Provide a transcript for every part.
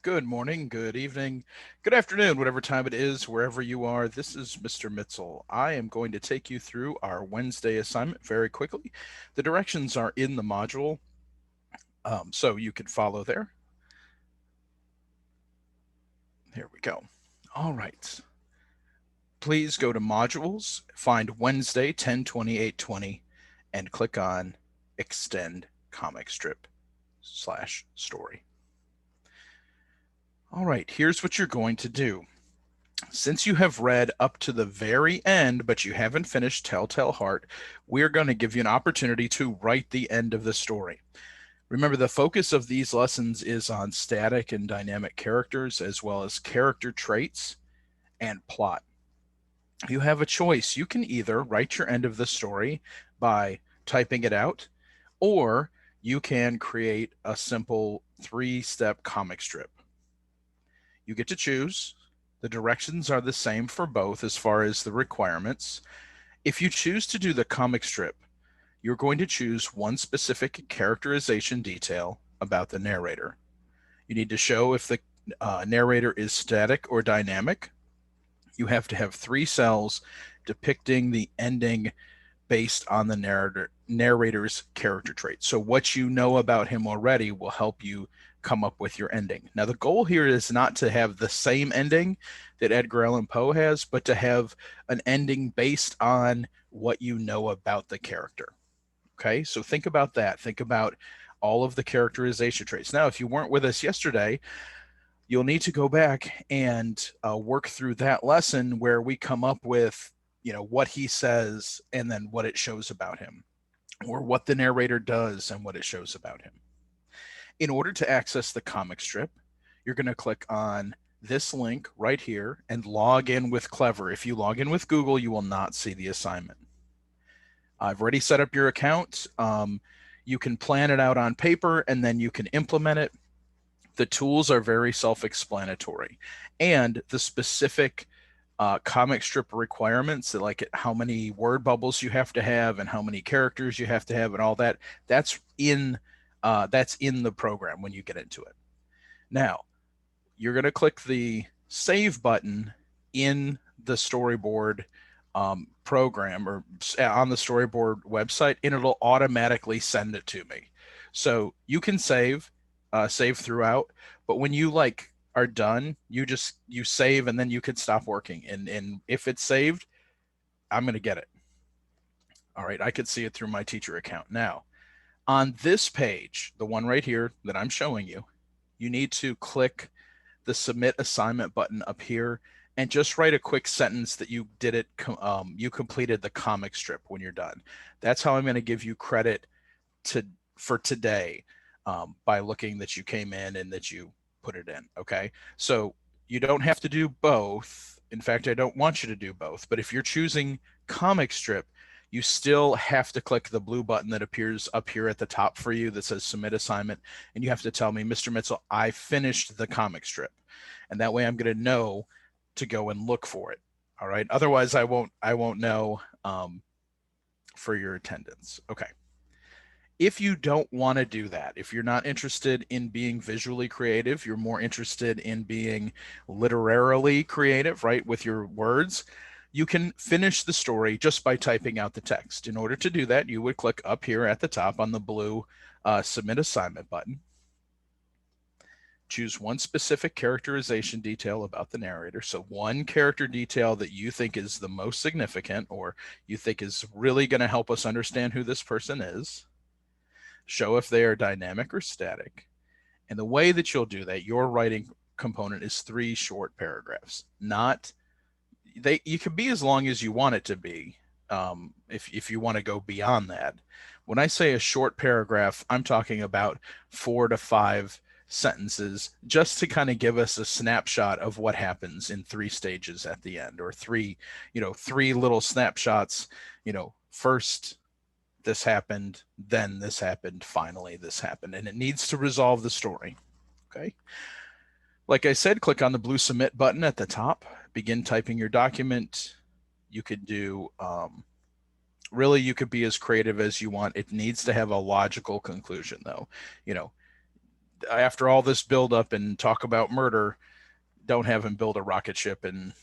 Good morning, good evening, good afternoon, whatever time it is, wherever you are. This is Mr. Mitzel. I am going to take you through our Wednesday assignment very quickly. The directions are in the module, so you can follow there. Here we go. All right. Please go to Modules, find Wednesday 10/28/20, and click on Extend Comic Strip / Story. All right, here's what you're going to do. Since you have read up to the very end, but you haven't finished Telltale Heart, we're going to give you an opportunity to write the end of the story. Remember, the focus of these lessons is on static and dynamic characters, as well as character traits and plot. You have a choice. You can either write your end of the story by typing it out, or you can create a simple 3-step comic strip. You get to choose. The directions are the same for both as far as the requirements. If you choose to do the comic strip, you're going to choose one specific characterization detail about the narrator. You need to show if the narrator is static or dynamic. You have to have 3 cells depicting the ending based on the narrator's character traits. So what you know about him already will help you come up with your ending. Now, the goal here is not to have the same ending that Edgar Allan Poe has, but to have an ending based on what you know about the character. Okay, so think about that. Think about all of the characterization traits. Now, if you weren't with us yesterday, you'll need to go back and work through that lesson where we come up with, what he says and then what it shows about him, or what the narrator does and what it shows about him. In order to access the comic strip, you're going to click on this link right here and log in with Clever. If you log in with Google, you will not see the assignment. I've already set up your account. You can plan it out on paper and then you can implement it. The tools are very self-explanatory, and the specific comic strip requirements, like how many word bubbles you have to have and how many characters you have to have and all that, that's in the program when you get into it. Now, you're going to click the save button in the storyboard program, or on the storyboard website, and it'll automatically send it to me. So you can save throughout, but when you are done, you save and then you can stop working. And if it's saved, I'm going to get it. All right, I could see it through my teacher account. Now, on this page, the one right here that I'm showing you, you need to click the submit assignment button up here and just write a quick sentence that you did it. You completed the comic strip when you're done. That's how I'm going to give you credit for today, by looking that you came in and that you put it in. Okay, so you don't have to do both. In fact, I don't want you to do both. But if you're choosing comic strip, you still have to click the blue button that appears up here at the top for you that says submit assignment, and you have to tell me, Mr. Mitzel, I finished the comic strip, and that way I'm going to know to go and look for it. All right, otherwise I won't know for your attendance. Okay, if you don't want to do that, if you're not interested in being visually creative, you're more interested in being literarily creative, right, with your words, you can finish the story just by typing out the text. In order to do that, you would click up here at the top on the blue submit assignment button. Choose one specific characterization detail about the narrator. So one character detail that you think is the most significant, or you think is really going to help us understand who this person is. Show if they are dynamic or static. And the way that you'll do that, your writing component is 3 short paragraphs. You can be as long as you want it to be, if you want to go beyond that. When I say a short paragraph, I'm talking about 4 to 5 sentences, just to kind of give us a snapshot of what happens in 3 stages at the end, or 3 little snapshots. First this happened, then this happened, finally this happened, and it needs to resolve the story. Okay, like I said, click on the blue submit button at the top, begin typing your document. You could do really, you could be as creative as you want. It needs to have a logical conclusion, though. after all this buildup and talk about murder, don't have him build a rocket ship and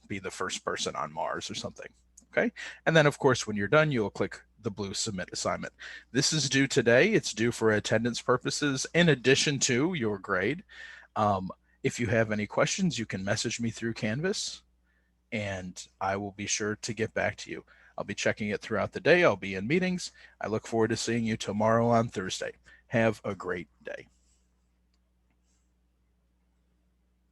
be the first person on Mars or something. Okay. And then, of course, when you're done, you'll click the blue submit assignment. This is due today. It's due for attendance purposes in addition to your grade. If you have any questions, you can message me through Canvas and I will be sure to get back to you. I'll be checking it throughout the day. I'll be in meetings. I look forward to seeing you tomorrow on Thursday. Have a great day.